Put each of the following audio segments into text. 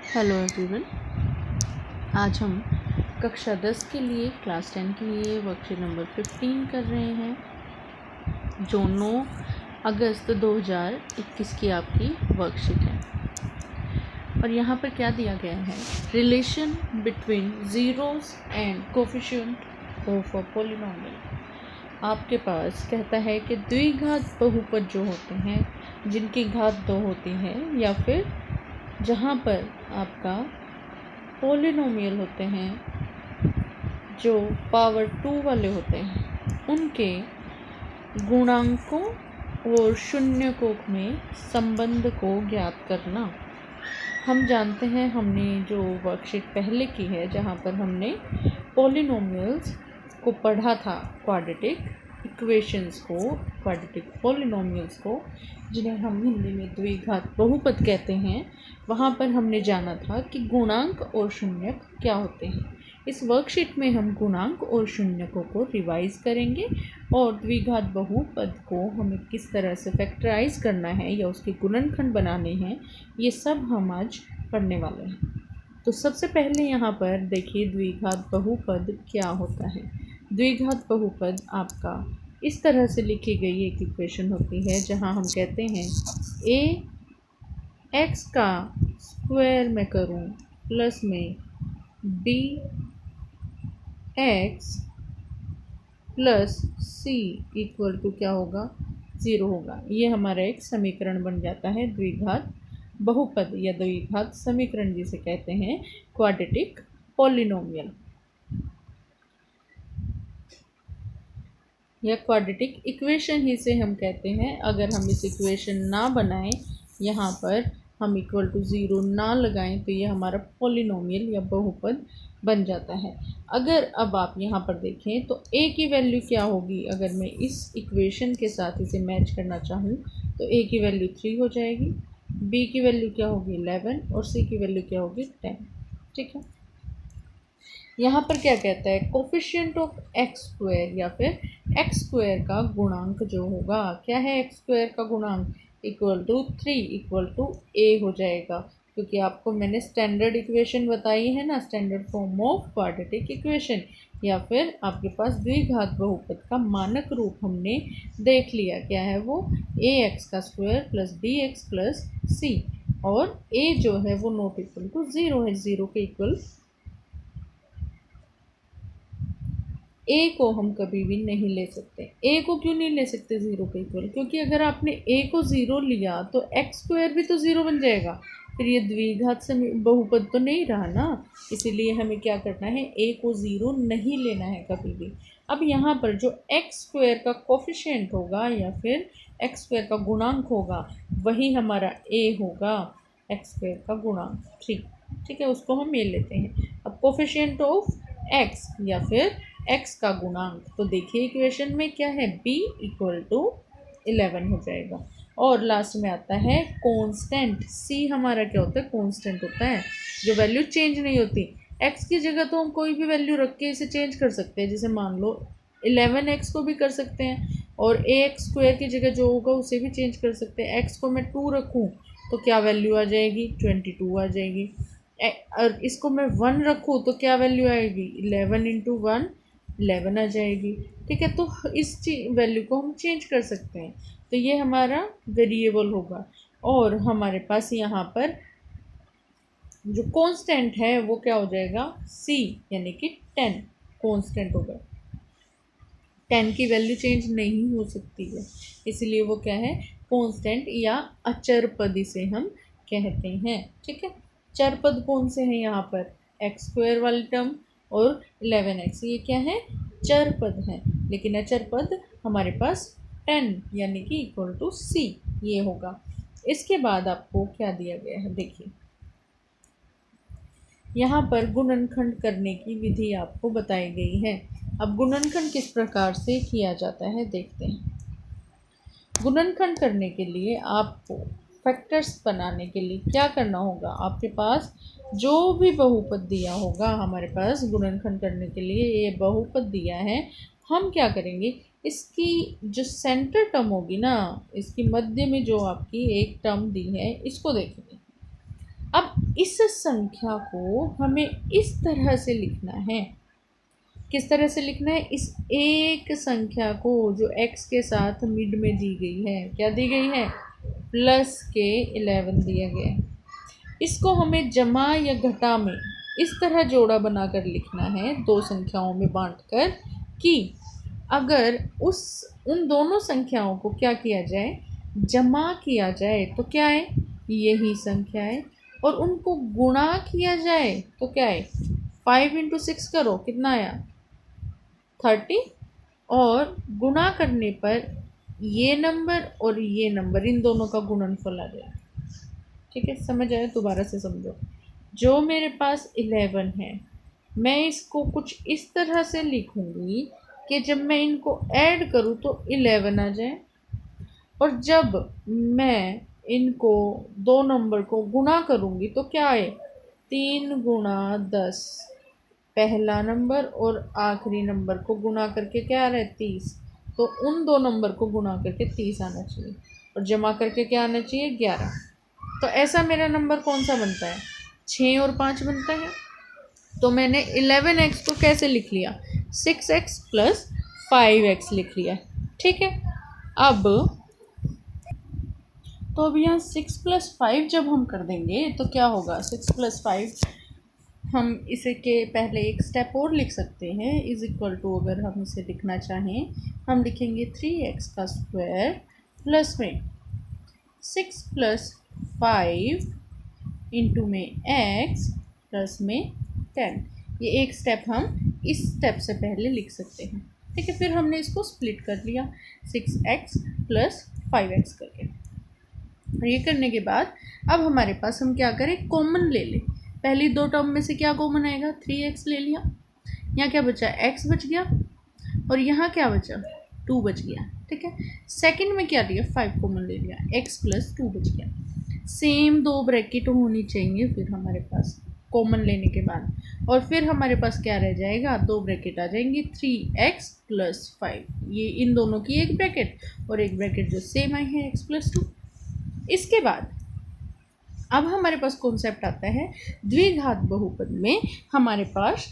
Hello everyone. आज हम कक्षा 10 के लिए क्लास 10 के लिए वर्कशीट नंबर 15 कर रहे हैं, जो 9 अगस्त 2021 की आपकी वर्कशीट है। और यहाँ पर क्या दिया गया है, relation between zeros and coefficient of a polynomial. आपके पास कहता है कि द्विघात बहुपद जो होते हैं, जिनकी घात 2 होती है, या फिर जहाँ पर आपका पॉलिनोमियल होते हैं जो पावर 2 वाले होते हैं, उनके गुणांकों और शून्यकों में संबंध को ज्ञात करना। हम जानते हैं, हमने जो वर्कशीट पहले की है जहाँ पर हमने पॉलिनोमियल्स को पढ़ा था, क्वाड्रेटिक इक्वेशंस को, क्वाड्रेटिक पॉलिनोमियल्स को, जिन्हें हम हिंदी में द्विघात बहुपद कहते हैं, वहाँ पर हमने जाना था कि गुणांक और शून्यक क्या होते हैं। इस वर्कशीट में हम गुणांक और शून्यकों को रिवाइज करेंगे और द्विघात बहुपद को हमें किस तरह से फैक्टराइज करना है या उसके गुणनखंड बनाने हैं, ये सब हम आज पढ़ने वाले हैं। तो सबसे पहले यहाँ पर देखिए, द्विघात बहुपद क्या होता है। द्विघात बहुपद आपका इस तरह से लिखी गई एक इक्वेशन होती है, जहाँ हम कहते हैं ए एक्स का स्क्वायर मैं करूँ प्लस में B x plus C equal to क्या होगा, 0 होगा। ये हमारा एक समीकरण बन जाता है द्विघात बहुपद या द्विघात समीकरण, जिसे कहते हैं क्वाड्रेटिक पॉलिनोमियल या क्वाड्रेटिक इक्वेशन ही से हम कहते हैं। अगर हम इस इक्वेशन ना बनाएं, यहाँ पर हम इक्वल टू 0 ना लगाएं, तो ये हमारा पॉलिनोमियल या बहुपद बन जाता है। अगर अब आप यहाँ पर देखें तो a की वैल्यू क्या होगी, अगर मैं इस इक्वेशन के साथ इसे मैच करना चाहूँ तो a की वैल्यू 3 हो जाएगी, b की वैल्यू क्या होगी 11 और c की वैल्यू क्या होगी 10। ठीक है, यहाँ पर क्या कहता है, कोफिशिएंट ऑफ एक्स स्क्वायर या फिर एक्स स्क्वायर का गुणांक जो होगा, क्या है एक्स स्क्वायर का गुणांक, equal to 3 equal to a हो जाएगा। क्योंकि आपको मैंने स्टैंडर्ड इक्वेशन बताई है ना, standard form of quadratic equation, या फिर आपके पास द्विघात बहुपद का मानक रूप हमने देख लिया। क्या है वो, ए एक्स का square plus b x plus c, और a जो है वो नॉट इक्वल टू 0 है, 0 के इक्वल a को हम कभी भी नहीं ले सकते। a को क्यों नहीं ले सकते 0 के इक्वल, क्योंकि अगर आपने a को 0 लिया तो एक्स स्क्वायर भी तो 0 बन जाएगा, फिर ये द्विघात बहुपद तो नहीं रहा ना। इसीलिए हमें क्या करना है, a को 0 नहीं लेना है कभी भी। अब यहाँ पर जो एक्स स्क्वायर का कोफिशिएंट होगा या फिर एक्स स्क्वायर का गुणांक होगा, वही हमारा a होगा, एक्स स्क्वायर का गुणांक 3। ठीक है, उसको हम ले लेते हैं। अब कोफिशिएंट ऑफ एक्स या फिर x का गुणांक, तो देखिए इक्वेशन में क्या है, b इक्वल टू 11 हो जाएगा। और लास्ट में आता है कांस्टेंट, c हमारा क्या होता है, कांस्टेंट होता है, जो वैल्यू चेंज नहीं होती। x की जगह तो हम कोई भी वैल्यू रख के इसे चेंज कर सकते हैं, जैसे मान लो 11x को भी कर सकते हैं, और ax स्क्वायर की जगह जो होगा उसे भी चेंज कर सकते हैं। x को मैं 2 रखूँ तो क्या वैल्यू आ जाएगी, 22 आ जाएगी। और इसको मैं 1 रखूँ तो क्या वैल्यू आएगी, 11 इंटू 1 11 आ जाएगी। ठीक है, तो इस वैल्यू को हम चेंज कर सकते हैं, तो ये हमारा वेरिएबल होगा। और हमारे पास यहाँ पर जो कांस्टेंट है वो क्या हो जाएगा, c, यानी कि 10 कांस्टेंट होगा। 10 की वैल्यू चेंज नहीं हो सकती है, इसलिए वो क्या है, कांस्टेंट या अचर पद इसे हम कहते हैं। ठीक है, चर पद कौन से हैं यहाँ पर, एक्स स्क्वायर वाली टर्म और 11x, ये क्या है, चर पद है। लेकिन अचर पद हमारे पास 10 यानी कि इक्वल टू c, ये होगा। इसके बाद आपको क्या दिया गया है, देखिए यहाँ पर गुणनखंड करने की विधि आपको बताई गई है। अब गुणनखंड किस प्रकार से किया जाता है देखते हैं। गुणनखंड करने के लिए आपको फैक्टर्स बनाने के लिए क्या करना होगा, आपके पास जो भी बहुपद दिया होगा, हमारे पास गुणनखंड करने के लिए ये बहुपद दिया है, हम क्या करेंगे, इसकी जो सेंटर टर्म होगी ना, इसकी मध्य में जो आपकी एक टर्म दी है, इसको देखेंगे। अब इस संख्या को हमें इस तरह से लिखना है। किस तरह से लिखना है? इस एक संख्या को जो x के साथ मिड में दी गई है, क्या दी गई है? प्लस के 11 दिया गया है। इसको हमें जमा या घटा में इस तरह जोड़ा बनाकर लिखना है, दो संख्याओं में बांटकर, कि अगर उन दोनों संख्याओं को क्या किया जाए? जमा किया जाए तो क्या है? यही संख्या है। और उनको गुणा किया जाए तो क्या है? 5 × 6 करो, कितना आया? 30। और गुणा करने पर ये नंबर और ये नंबर, इन दोनों का गुणनफल आ जाए। ठीक है, समझ आया? दोबारा से समझो। जो मेरे पास 11 है, मैं इसको कुछ इस तरह से लिखूंगी कि जब मैं इनको ऐड करूँ तो 11 आ जाए, और जब मैं इनको दो नंबर को गुणा करूँगी तो क्या आए? 3 × 10, पहला नंबर और आखिरी नंबर को गुणा करके क्या आ रहा है? 30। तो उन दो नंबर को गुणा करके 30 आना चाहिए, और जमा करके क्या आना चाहिए? 11। तो ऐसा मेरा नंबर कौन सा बनता है? 6 और 5 बनता है। तो मैंने 11x को कैसे लिख लिया? 6x + 5x लिख लिया। ठीक है, अब यहाँ 6 + 5 जब हम कर देंगे तो क्या होगा? 6 + 5, हम इसे के पहले एक स्टेप और लिख सकते हैं, = अगर हम इसे लिखना चाहें, हम लिखेंगे 3x² प्लस में 6 + 5 इंटू में x प्लस में 10। ये एक स्टेप हम इस स्टेप से पहले लिख सकते हैं। ठीक है, फिर हमने इसको स्प्लिट कर लिया 6x + 5x करके। और ये करने के बाद अब हमारे पास, हम क्या करें? कॉमन ले लें। पहली दो टर्म में से क्या कॉमन आएगा? 3x ले लिया। यहाँ क्या बचा? x बच गया। और यहाँ क्या बचा? 2 बच गया। ठीक है, सेकंड में क्या लिया? 5 कॉमन ले लिया, x + 2 बच गया। सेम दो ब्रैकेट होनी चाहिए फिर हमारे पास कॉमन लेने के बाद, और फिर हमारे पास क्या रह जाएगा? दो ब्रैकेट आ जाएंगी, 3x + 5, ये इन दोनों की एक ब्रैकेट, और एक ब्रैकेट जो सेम आई है x + 2। इसके बाद अब हमारे पास कॉन्सेप्ट आता है द्विघात बहुपद में हमारे पास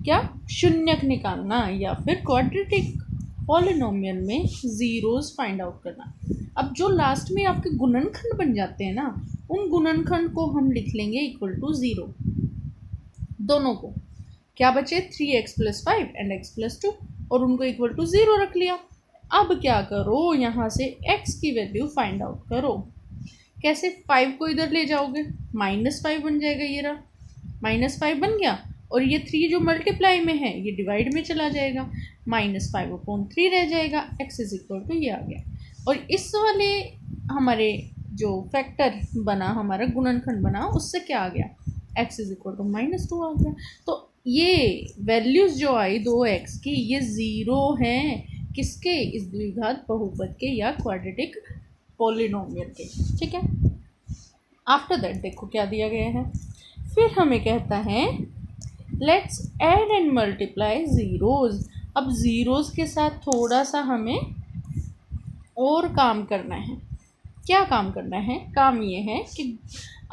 क्या? शून्यक निकालना, या फिर क्वाड्रेटिक पॉलिनोमियल में ज़ीरोज़ फाइंड आउट करना। अब जो लास्ट में आपके गुणनखंड बन जाते हैं ना, उन गुणनखंड को हम लिख लेंगे = 0। दोनों को क्या बचे? 3x + 5 एंड x + 2, और उनको = 0 रख लिया। अब क्या करो? यहाँ से x की वैल्यू फाइंड आउट करो। कैसे? 5 को इधर ले जाओगे, -5 बन जाएगा। ये रहा, -5 बन गया, और ये 3 जो मल्टीप्लाई में है ये डिवाइड में चला जाएगा, -5/3 रह जाएगा। x = ये आ गया। और इस वाले हमारे जो फैक्टर बना, हमारा गुणनखंड बना, उससे क्या आ गया? x = -2 आ गया। तो ये वैल्यूज़ जो आई 2x की, ये 0 हैं। किसके? इस द्विघात बहुपद के या क्वाड्रेटिक पॉलिनोमियल के। ठीक है, आफ्टर दैट देखो क्या दिया गया है। फिर हमें कहता है let's add and multiply zeros. अब ज़ीरोज़ के साथ थोड़ा सा हमें और काम करना है। क्या काम करना है? काम ये है कि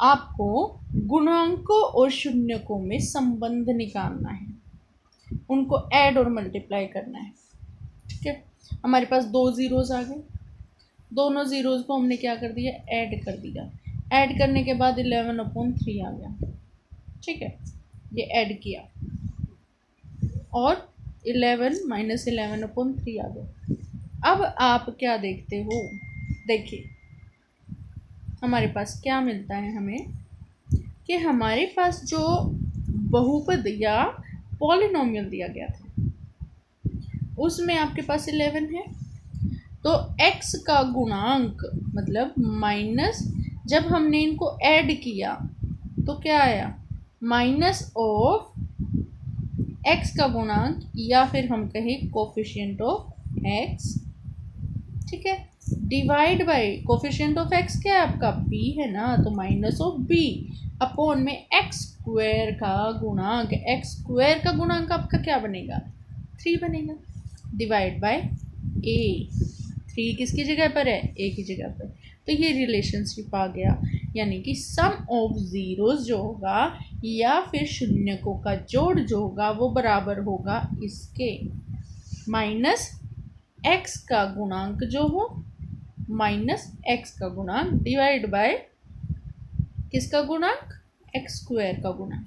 आपको गुणांकों और शून्यकों में संबंध निकालना है, उनको ऐड और मल्टीप्लाई करना है। ठीक है, हमारे पास दो ज़ीरोज़ आ गए, दोनों ज़ीरोज़ को हमने क्या कर दिया? ऐड कर दिया। ऐड करने के बाद 11/3 आ गया। ठीक है, ये ऐड किया, और 11 - 11/3 आ गया। अब आप क्या देखते हो? देखिए हमारे पास क्या मिलता है हमें, कि हमारे पास जो बहुपद या पॉलिनोमियल दिया गया था उसमें आपके पास 11 है, तो x का गुणांक मतलब माइनस, जब हमने इनको ऐड किया तो क्या आया? -ऑफ x का गुणांक, या फिर हम कहें कोफिशिएंट ऑफ x। ठीक है, divide by coefficient of x क्या है आपका? b है ना, तो -b अपॉन में x² का गुणांक। x² का गुणांक आपका क्या बनेगा? 3 बनेगा, डिवाइड बाय a। 3 किसकी जगह पर है? a की जगह पर। तो ये रिलेशनशिप आ गया, यानी कि सम ऑफ ज़ीरोज़ जो होगा या फिर शून्यकों का जोड़ जो होगा वो बराबर होगा इसके माइनस एक्स का गुणांक जो हो माइनस एक्स का गुणांक डिवाइड बाय किसका गुणांक, एक्स स्क्वायर का गुणांक।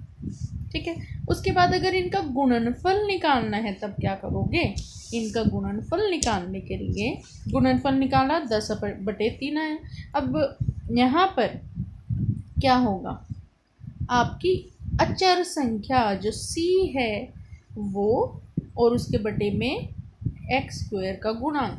ठीक है, उसके बाद अगर इनका गुणनफल निकालना है तब क्या करोगे, इनका गुणनफल निकालने के लिए गुणनफल निकाला 10/3 आया। अब यहाँ पर क्या होगा, आपकी अचर संख्या जो c है वो और उसके बटे में एक्स स्क्वायर का गुणांक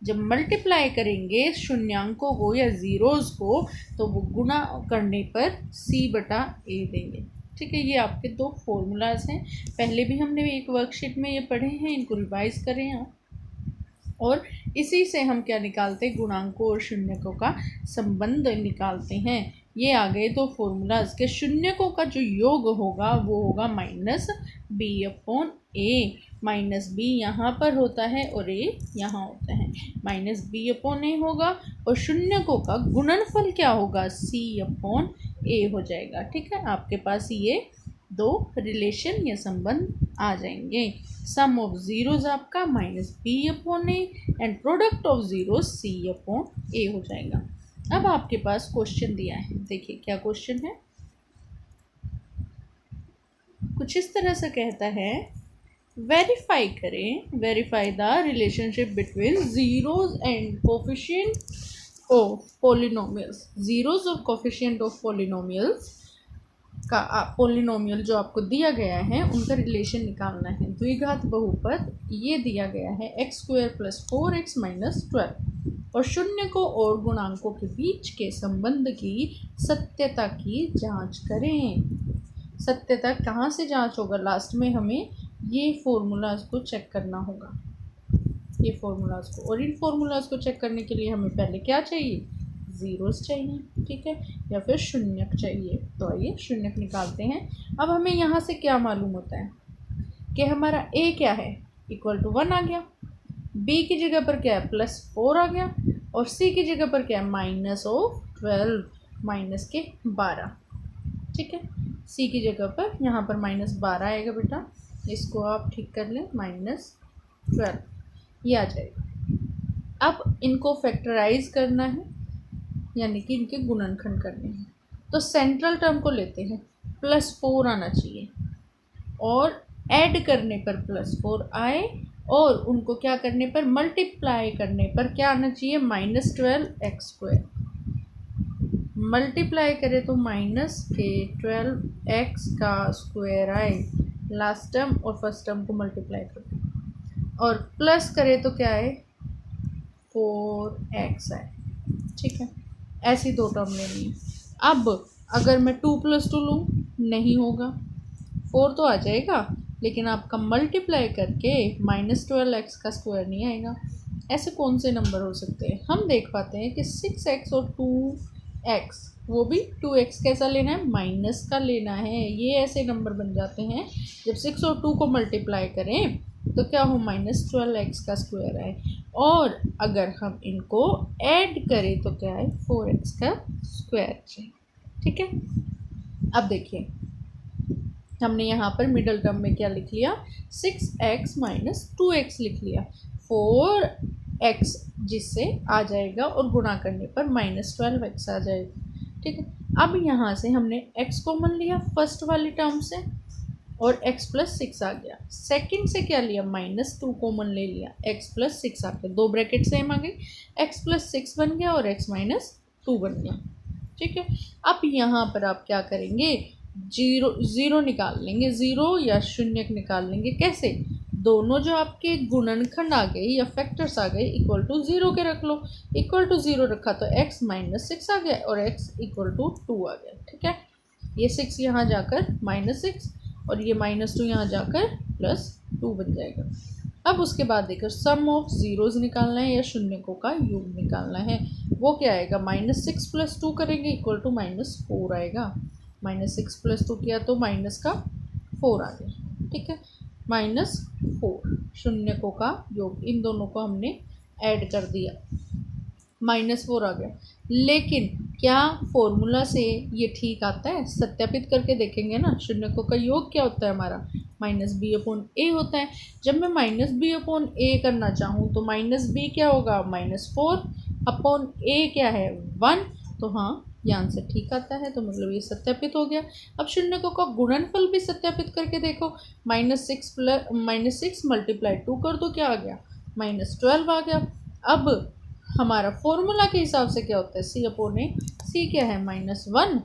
जब मल्टीप्लाई करेंगे शून्यांकों को या ज़ीरोज़ को तो वो गुणा करने पर c/a देंगे। ठीक है, ये आपके दो फॉर्मूलाज हैं, पहले भी हमने एक वर्कशीट में ये पढ़े हैं, इनको रिवाइज करें आप। और इसी से हम क्या निकालते हैं, गुणांकों और शून्यकों का संबंध निकालते हैं। ये आ गए दो फॉर्मूलाज के शून्यकों का जो योग होगा वो होगा -b/a। -b यहाँ पर होता है और a यहाँ होता है, -b/a होगा और शून्यकों का गुणनफल क्या होगा, c/a हो जाएगा। ठीक है, आपके पास ये दो रिलेशन या संबंध आ जाएंगे। सम ऑफ ज़ीरोज़ आपका -b/a and product of zeros c/a हो जाएगा। अब आपके पास क्वेश्चन दिया है, देखिए क्या क्वेश्चन है, कुछ इस तरह से कहता है वेरीफाई करें, verify the relationship between zeros and coefficient of polynomials. Zeros और कोफिशिएंट ऑफ पॉलिनोमियल्स का पॉलिनोमियल जो आपको दिया गया है उनका रिलेशन निकालना है। द्विघात बहुपद ये दिया गया है x² + 4x - 12 और शून्यकों और गुणांकों के बीच के संबंध की सत्यता की जांच करें। सत्यता कहाँ से जांच होगा, लास्ट में हमें ये फॉर्मूलाज को चेक करना होगा, ये फॉर्मूलाज को, और इन फॉर्मूलाज को चेक करने के लिए हमें पहले क्या चाहिए, ज़ीरोज़ चाहिए। ठीक है, या फिर शून्यक चाहिए। तो आइए शून्यक निकालते हैं। अब हमें यहाँ से क्या मालूम होता है कि हमारा a क्या है, =1 आ गया, b की जगह पर क्या है +4 आ गया और c की जगह पर क्या है -12 -12। ठीक है, c की जगह पर यहाँ पर -12 आएगा बेटा, इसको आप ठीक कर लें, -12 ये आ जाएगा। अब इनको फैक्टराइज करना है, यानी कि इनके गुणनखंड करने हैं। तो सेंट्रल टर्म को लेते हैं, +4 आना चाहिए और ऐड करने पर +4 आए और उनको क्या करने पर, मल्टीप्लाई करने पर क्या आना चाहिए, -12x²। मल्टीप्लाई करें तो -12x² आए लास्ट टर्म और फर्स्ट टर्म को मल्टीप्लाई करें और प्लस करें तो क्या है 4x आए। ठीक है, ऐसी दो टर्म लेनी है। अब अगर मैं 2 + 2 लूँ नहीं होगा, 4 तो आ जाएगा लेकिन आपका मल्टीप्लाई करके -12x² नहीं आएगा। ऐसे कौन से नंबर हो सकते हैं, हम देख पाते हैं कि 6x और 2x, वो भी 2x कैसा लेना है, माइनस का लेना है। ये ऐसे नंबर बन जाते हैं जब 6 और 2 को मल्टीप्लाई करें तो क्या हो, -12x² आए और अगर हम इनको ऐड करें तो क्या है, 4x²। ठीक है, अब देखिए हमने यहाँ पर मिडल टर्म में क्या लिख लिया, 6x - 2x लिख लिया, 4x जिससे आ जाएगा और गुणा करने पर -12x आ जाएगा। ठीक है, अब यहाँ से हमने x कॉमन लिया फर्स्ट वाली टर्म से और x + 6 आ गया। सेकंड से क्या लिया, -2 कॉमन ले लिया, x + 6 आ गया, दो ब्रैकेट सेम आ गई, x + 6 बन गया और x - 2 बन गया। ठीक है, अब यहाँ पर आप क्या करेंगे, ज़ीरो निकाल लेंगे, ज़ीरो या शून्यक निकाल लेंगे। कैसे, दोनों जो आपके गुणनखंड आ गए या फैक्टर्स आ गए =0 के रख लो, =0 रखा तो x - 6 आ गया और x = 2 आ गया। ठीक है, ये 6 यहाँ जाकर -6 और ये -2 यहाँ जाकर +2 बन जाएगा। अब उसके बाद देखो सम ऑफ ज़ीरोज़ निकालना है या शून्यकों का योग निकालना है, वो क्या आएगा, -6 + 2 करेंगे =-4 आएगा, -6 + 2 किया तो -4 आ गया। ठीक है, -4 शून्यकों का योग, इन दोनों को हमने ऐड कर दिया, -4 आ गया। लेकिन क्या फॉर्मूला से ये ठीक आता है? सत्यापित करके देखेंगे ना। शून्यकों का योग क्या होता है हमारा? -b/a होता है। जब मैं -b/a करना चाहूँ तो -b क्या होगा? -4/a क्या है? 1। तो हाँ, ये आंसर ठीक आता है, तो मतलब ये सत्यापित हो गया। अब शून्यकों का गुणनफल भी सत्यापित करके देखो। -6 मल्टीप्लाई 2 कर दो, क्या आ गया? -12 आ गया। अब हमारा फॉर्मूला के हिसाब से क्या होता है? c/a। c क्या है? -1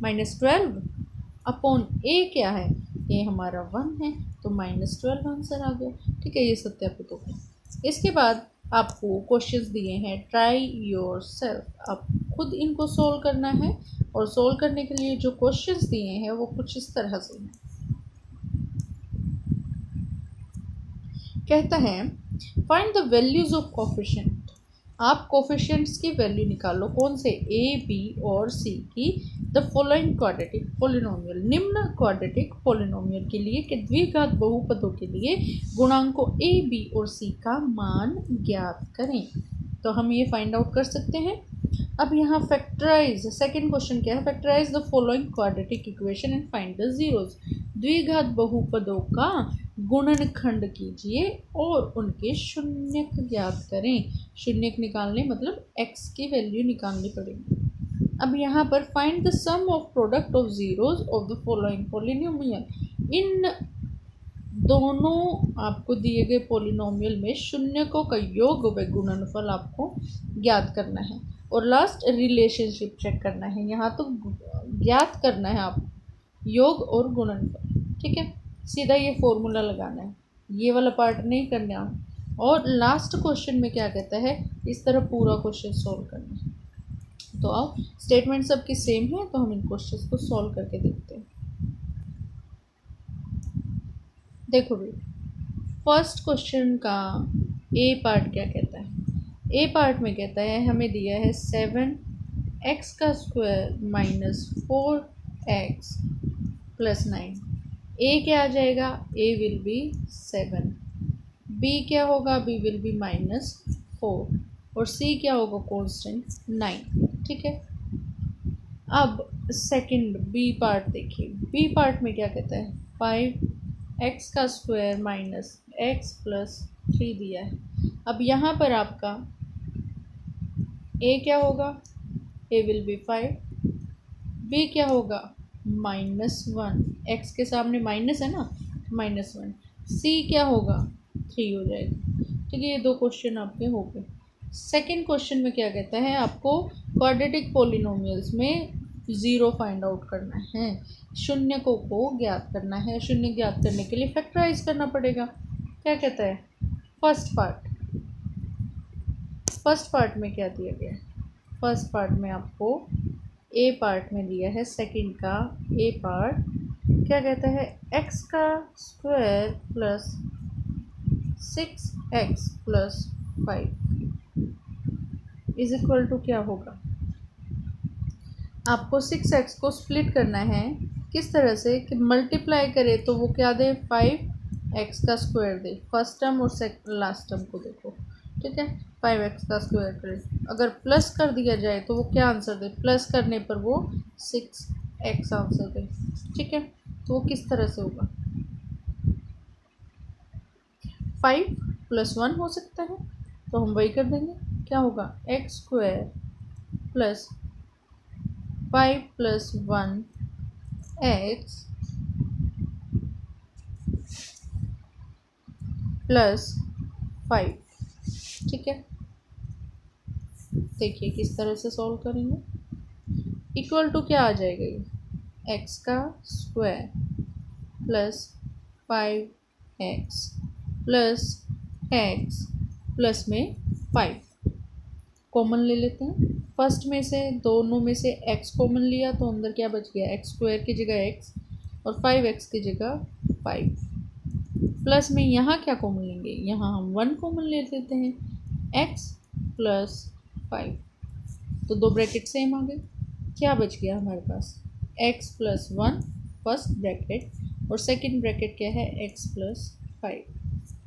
-12/a क्या है? a हमारा 1 है, तो -12 आंसर आ गया। ठीक है, ये सत्यापित हो गया। इसके बाद आपको क्वेश्चंस दिए हैं, ट्राई योर सेल्फ। आप खुद इनको सोल्व करना है, और सोल्व करने के लिए जो क्वेश्चंस दिए हैं वो कुछ इस तरह से हैं। कहता है find the values of coefficient. आप कोफिशिएंट्स की वैल्यू निकालो। कौन से? ए, बी और सी की। द फॉलोइंग क्वाड्रेटिक पोलिनोमियल, निम्न क्वाड्रेटिक पोलिनोमियल के लिए कि द्विघात बहुपदों के लिए गुणांकों ए, बी और सी का मान ज्ञात करें। तो हम ये फाइंड आउट कर सकते हैं। अब यहाँ फैक्टराइज, सेकंड क्वेश्चन क्या है? Factorise the following quadratic equation and find the zeros. द्विघात बहुपदों का गुणनखंड कीजिए और उनके शून्यक ज्ञात करें। शून्यक निकालने मतलब x की वैल्यू निकालनी पड़ेगी। अब यहाँ पर find the sum of product of zeros of the following polynomial. इन दोनों आपको दिए गए पोलिनोमियल में शून्यकों का योग व गुणनफल आपको ज्ञात करना है। और लास्ट रिलेशनशिप चेक करना है। यहाँ तो ज्ञात करना है आप योग और गुणनफल। ठीक है, सीधा ये फॉर्मूला लगाना है, ये वाला पार्ट नहीं करना। और लास्ट क्वेश्चन में क्या कहता है? इस तरह पूरा क्वेश्चन सॉल्व करना है। तो आओ, स्टेटमेंट सबकी सेम है, तो हम इन क्वेश्चन को सॉल्व करके देखते हैं। देखो भाई, फर्स्ट क्वेश्चन का ए पार्ट क्या कहता है? ए पार्ट में कहता है हमें दिया है 7x² - 4x + 9। ए क्या आ जाएगा? ए विल बी 7। बी क्या होगा? B will be -4। और सी क्या होगा? कांस्टेंट 9। ठीक है, अब सेकंड बी पार्ट देखिए। बी पार्ट में क्या कहता है? 5x² - x + 3 दिया है। अब यहाँ पर आपका ए क्या होगा? ए विल बी 5। बी क्या होगा? -1। एक्स के सामने माइनस है ना, -1। सी क्या होगा? 3 हो जाएगा। ठीक है, ये दो क्वेश्चन आपके हो गए। सेकेंड क्वेश्चन में क्या कहता है? आपको क्वाड्रेटिक पोलिनोमियल्स में ज़ीरो फाइंड आउट करना है, शून्यकों को ज्ञात करना है। शून्य ज्ञात करने के लिए फैक्टराइज करना पड़ेगा। क्या कहता है? फर्स्ट पार्ट में क्या दिया गया है? फर्स्ट पार्ट में आपको ए पार्ट में दिया है, सेकंड का ए पार्ट क्या कहता है? x² + 6x + 5 = क्या होगा? आपको 6x को स्प्लिट करना है। किस तरह से? कि मल्टीप्लाई करे तो वो क्या दे? 5x² दे। फर्स्ट टर्म और लास्ट टर्म को देखो। ठीक है, 5x² करे। अगर प्लस कर दिया जाए तो वो क्या आंसर दे? प्लस करने पर वो 6x आंसर दे। ठीक है, तो वो किस तरह से होगा? 5 + 1 हो सकता है, तो हम वही कर देंगे। क्या होगा? x² + 5 + 1x + 5। ठीक है, देखिए किस तरह से सॉल्व करेंगे। इक्वल टू क्या आ जाएगा? ये x² + 5x + x प्लस में 5 कॉमन ले लेते हैं। फर्स्ट में से, दोनों में से x कॉमन लिया तो अंदर क्या बच गया? x² की जगह x और 5x की जगह 5। प्लस में यहाँ क्या कॉमन लेंगे? यहाँ हम 1 कॉमन ले लेते हैं, x + 5। तो दो ब्रैकेट सेम आ गए। क्या बच गया हमारे पास? x + 1 फर्स्ट ब्रैकेट और सेकंड ब्रैकेट क्या है? x + 5।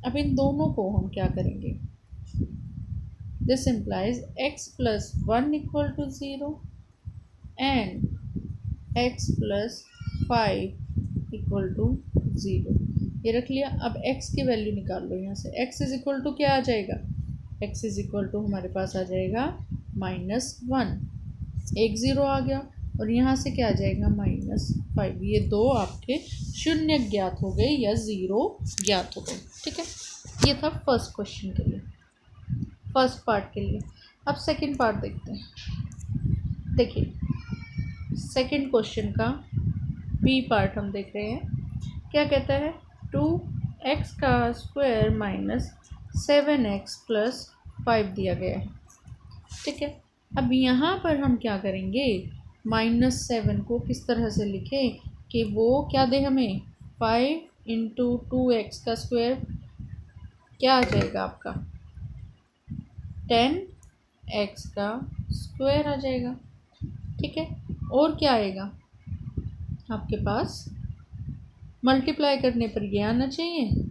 अब इन दोनों को हम क्या करेंगे? This implies x plus 1 equal to 0 and x plus 5 equal to 0। ये रख लिया। अब x की वैल्यू निकाल लो यहाँ से। x इज इक्वल टू क्या आ जाएगा? x इज इक्वल टू हमारे पास आ जाएगा -1, एक ज़ीरो आ गया, और यहाँ से क्या आ जाएगा -5। ये दो आपके शून्य ज्ञात हो गए या ज़ीरो ज्ञात हो गए। ठीक है, ये था फर्स्ट क्वेश्चन के लिए, फर्स्ट पार्ट के लिए। अब सेकंड पार्ट देखते हैं। देखिए सेकंड क्वेश्चन का बी पार्ट हम देख रहे हैं। क्या कहता है? 2x का स्क्वायर माइनस 7x प्लस 5 दिया गया है। ठीक है, अब यहाँ पर हम क्या करेंगे? -7 को किस तरह से लिखें कि वो क्या दे हमें? 5 इंटू 2x का स्क्वायर क्या आ जाएगा आपका? 10x का स्क्वायर आ जाएगा। ठीक है, और क्या आएगा आपके पास? मल्टीप्लाई करने पर ये आना चाहिए,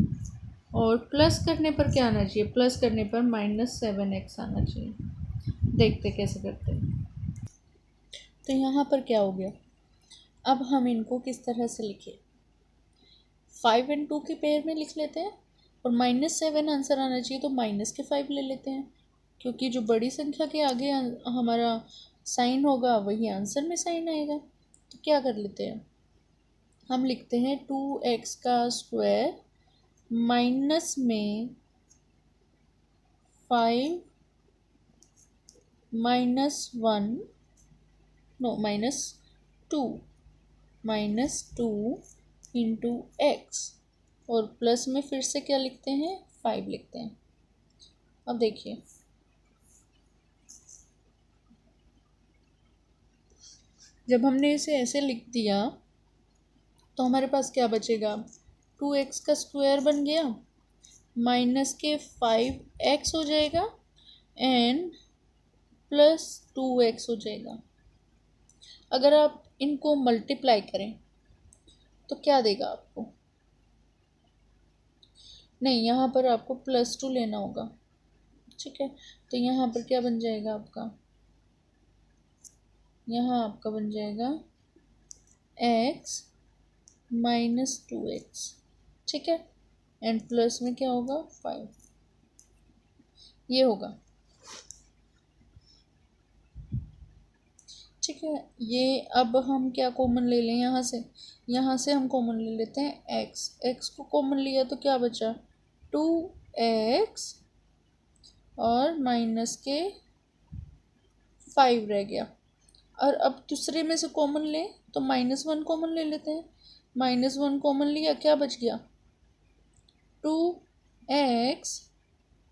और प्लस करने पर क्या आना चाहिए? प्लस करने पर -7x आना चाहिए। देखते कैसे करते हैं। तो यहाँ पर क्या हो गया? अब हम इनको किस तरह से लिखें? 5 और 2 के पेयर में लिख लेते हैं, और -7 आंसर आना चाहिए तो -5 ले लेते हैं, क्योंकि जो बड़ी संख्या के आगे हमारा साइन होगा वही आंसर में साइन आएगा। तो क्या कर लेते हैं? हम लिखते हैं 2x का स्क्वायर माइनस में 5 -1 नो -2 इंटू x, और प्लस में फिर से क्या लिखते हैं? 5 लिखते हैं। अब देखिए जब हमने इसे ऐसे लिख दिया तो हमारे पास क्या बचेगा? 2x का स्क्वायर बन गया, माइनस के 5x हो जाएगा, एंड प्लस 2x हो जाएगा। अगर आप इनको मल्टीप्लाई करें तो क्या देगा आपको? नहीं, यहाँ पर आपको +2 लेना होगा। ठीक है, तो यहाँ पर क्या बन जाएगा आपका? यहाँ आपका बन जाएगा x माइनस 2x। ठीक है, एंड प्लस में क्या होगा? 5। ये होगा। ठीक है, ये अब हम क्या कॉमन ले लें यहाँ से हम कॉमन ले लेते हैं x को कॉमन लिया तो क्या बचा? 2x और माइनस के 5 रह गया। और अब दूसरे में से कॉमन लें तो -1 कॉमन ले लेते हैं। -1 कॉमन लिया, क्या बच गया? 2x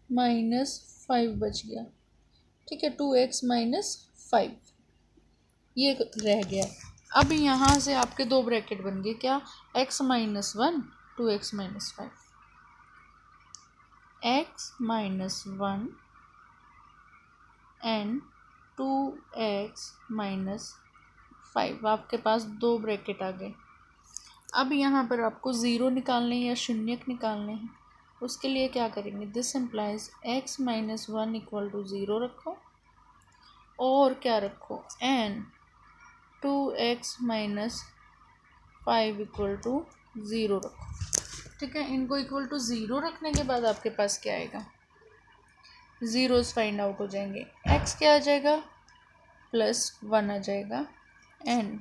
माइनस 5 बच गया। ठीक है, 2x माइनस 5 ये रह गया। अब यहाँ से आपके दो ब्रैकेट बन गए, क्या? x minus 1 2x minus 5, x minus 1 and 2x minus 5। आपके पास दो ब्रैकेट आ गए। अब यहाँ पर आपको ज़ीरो निकालने या शून्यक निकालने हैं। उसके लिए क्या करेंगे? This implies x minus 1 equal to 0 रखो, और क्या रखो? And 2x minus 5 equal to 0 रखो। ठीक है, इनको इक्वल टू 0 रखने के बाद आपके पास क्या आएगा? ज़ीरोज़ फाइंड आउट हो जाएंगे। x क्या आ जाएगा? +1 आ जाएगा, एंड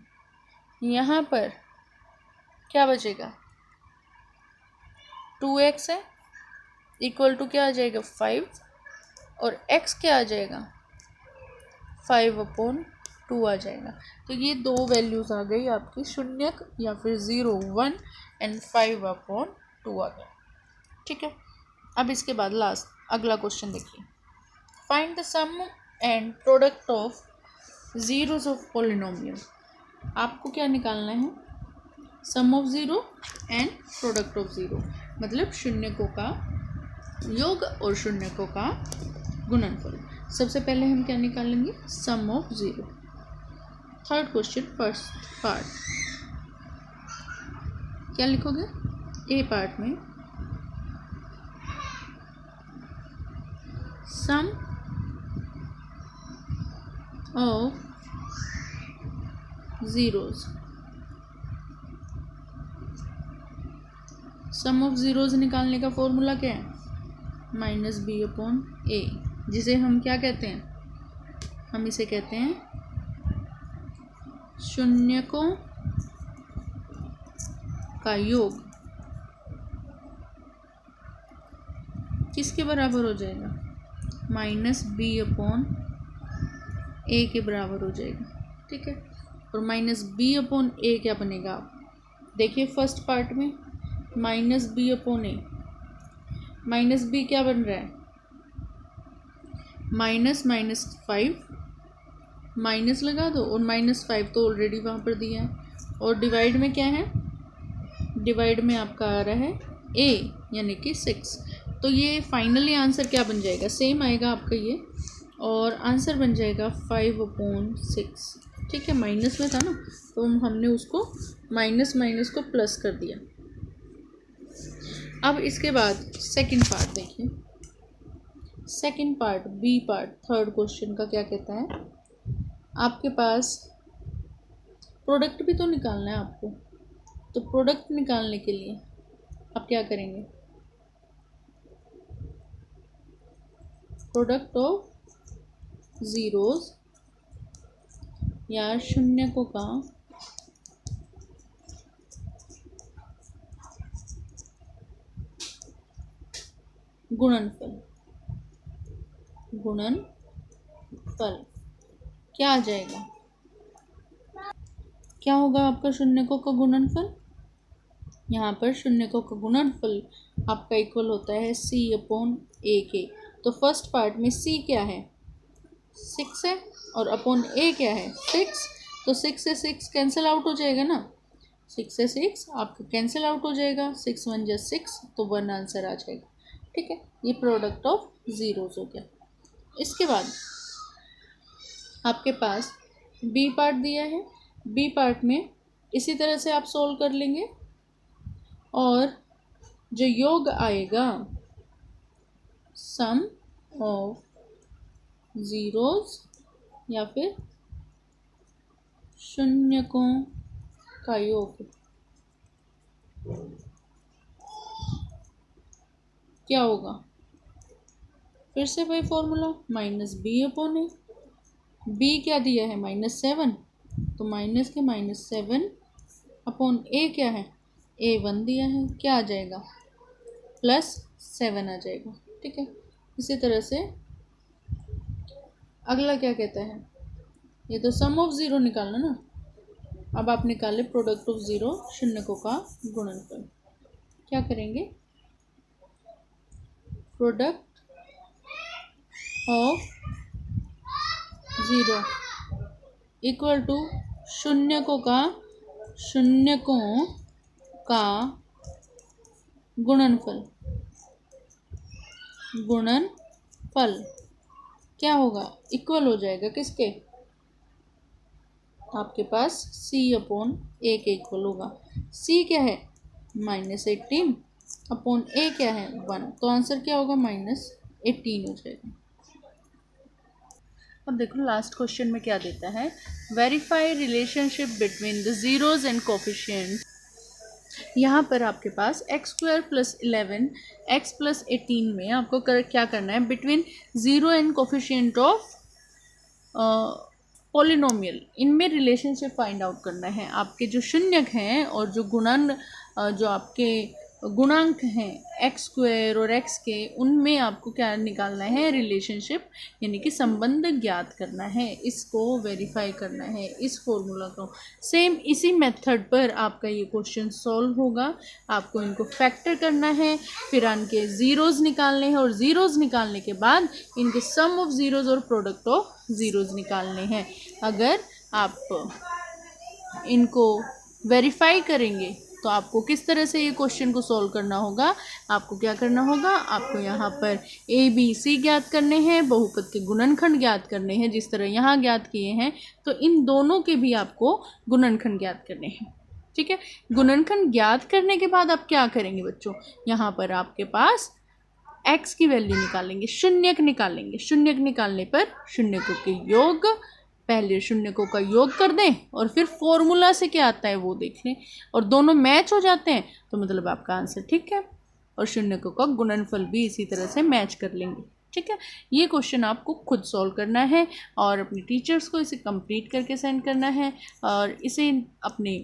यहाँ पर क्या बचेगा? 2x है, इक्वल टू क्या आ जाएगा? 5, और x क्या आ जाएगा? 5/2 आ जाएगा। तो ये दो वैल्यूज़ आ गई आपकी, शून्यक या फिर 0 1 एंड 5/2 आ गया। ठीक है, अब इसके बाद लास्ट अगला क्वेश्चन देखिए। Find the sum and product of zeros of polynomial. आपको क्या निकालना है? Sum of zero and product of zero, मतलब शून्यकों का योग और शून्यकों का गुणनफल। सबसे पहले हम क्या निकालेंगे? Sum of zero. Third question first part क्या लिखोगे? ए पार्ट में sum of zeros. Sum of zeros निकालने का फॉर्मूला क्या है? माइनस बी अपॉन ए, जिसे हम क्या कहते हैं? हम इसे कहते हैं शून्यकों का योग। किसके बराबर हो जाएगा? माइनस बी अपॉन ए के बराबर हो जाएगा। ठीक है, और माइनस बी अपॉन ए क्या बनेगा? देखिए फर्स्ट पार्ट में माइनस बी अपॉन ए, माइनस बी क्या बन रहा है? माइनस माइनस 5, माइनस लगा दो और माइनस 5 तो ऑलरेडी वहाँ पर दिया है। और डिवाइड में क्या है? डिवाइड में आपका आ रहा है ए यानी कि 6। तो ये फाइनली आंसर क्या बन जाएगा? सेम आएगा आपका ये, और आंसर बन जाएगा 5/6। ठीक है, माइनस में था ना तो हमने उसको माइनस माइनस को प्लस कर दिया। अब इसके बाद सेकंड पार्ट देखिए। Second part B part third question का क्या कहता है? आपके पास प्रोडक्ट भी तो निकालना है आपको, तो प्रोडक्ट निकालने के लिए आप क्या करेंगे? प्रोडक्ट ऑफ ज़ीरोज़ या शून्यकों का गुणनफल। गुणनफल क्या आ जाएगा? क्या होगा आपका शून्यकों का गुणनफल? यहाँ पर शून्यकों का गुणनफल आपका इक्वल होता है c अपॉन ए के। तो फर्स्ट पार्ट में c क्या है? 6 है, और अपॉन a क्या है? 6। तो 6 से 6 कैंसिल आउट हो जाएगा ना, 6 से 6 आपका कैंसिल आउट हो जाएगा, 6 1 जा 6 तो 1 आंसर आ जाएगा। ठीक है, ये प्रोडक्ट ऑफ ज़ीरोज़ हो गया। इसके बाद आपके पास बी पार्ट दिया है। बी पार्ट में इसी तरह से आप सोल्व कर लेंगे, और जो योग आएगा सम ऑफ ज़ीरोज़ या फिर शून्यकों का योग क्या होगा? फिर से वही फॉर्मूला माइनस बी अपॉन ए। बी क्या दिया है? -7, तो माइनस के -7 अपॉन ए क्या है? A1 दिया है, क्या आ जाएगा? +7 आ जाएगा। ठीक है, इसी तरह से अगला क्या कहता है? ये तो सम ऑफ ज़ीरो निकालना ना। अब आप निकाले प्रोडक्ट ऑफ ज़ीरो, शून्यकों का गुणनफल। क्या करेंगे? Product of zero equal to शून्यकों का गुणनफल। गुणनफल क्या होगा? इक्वल हो जाएगा किसके? आपके पास c अपॉन ए के इक्वल होगा। c क्या है? -18 अपॉन ए क्या है? 1, तो आंसर क्या होगा? -18 हो जाएगा। अब देखो लास्ट क्वेश्चन में क्या देता है? Verify relationship between the zeros and coefficient. यहाँ पर आपके पास x² + 11 x + 18 में आपको क्या करना है? Between zero and coefficient of polynomial, इनमें रिलेशनशिप फाइंड आउट करना है। आपके जो शून्यक हैं और जो जो आपके गुणांक हैं x² और x के, उनमें आपको क्या निकालना है? रिलेशनशिप यानी कि संबंध ज्ञात करना है, इसको वेरीफाई करना है, इस फॉर्मूला को। सेम इसी मेथड पर आपका ये क्वेश्चन सॉल्व होगा। आपको इनको फैक्टर करना है, फिर इनके ज़ीरोज़ निकालने हैं, और ज़ीरोज़ निकालने के बाद इनके सम ऑफ ज़ीरोज़ और प्रोडक्ट ऑफ ज़ीरोज़ निकालने हैं। अगर आप इनको वेरीफाई करेंगे तो आपको किस तरह से ये क्वेश्चन को सॉल्व करना होगा? आपको क्या करना होगा? आपको यहाँ पर ABC ज्ञात करने हैं, बहुपद के गुणनखंड ज्ञात करने हैं, जिस तरह यहाँ ज्ञात किए हैं, तो इन दोनों के भी आपको गुणनखंड ज्ञात करने हैं। ठीक है, गुणनखंड ज्ञात करने के बाद आप क्या करेंगे बच्चों? यहाँ पर आपके पास x की वैल्यू निकालेंगे, शून्यक निकालेंगे। शून्यक निकालने पर शून्यकों के योग पहले शून्यकों का योग कर दें और फिर फॉर्मूला से क्या आता है वो देख लें, और दोनों मैच हो जाते हैं तो मतलब आपका आंसर ठीक है। और शून्यकों का गुणनफल भी इसी तरह से मैच कर लेंगे, ठीक है। ये क्वेश्चन आपको खुद सॉल्व करना है और अपने टीचर्स को इसे कंप्लीट करके सेंड करना है, और इसे अपने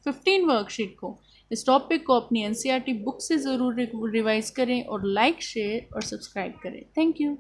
15 वर्कशीट को, इस टॉपिक को अपनी एनसीईआरटी बुक से ज़रूर रिवाइज करें, और लाइक, शेयर और सब्सक्राइब करें। Thank you.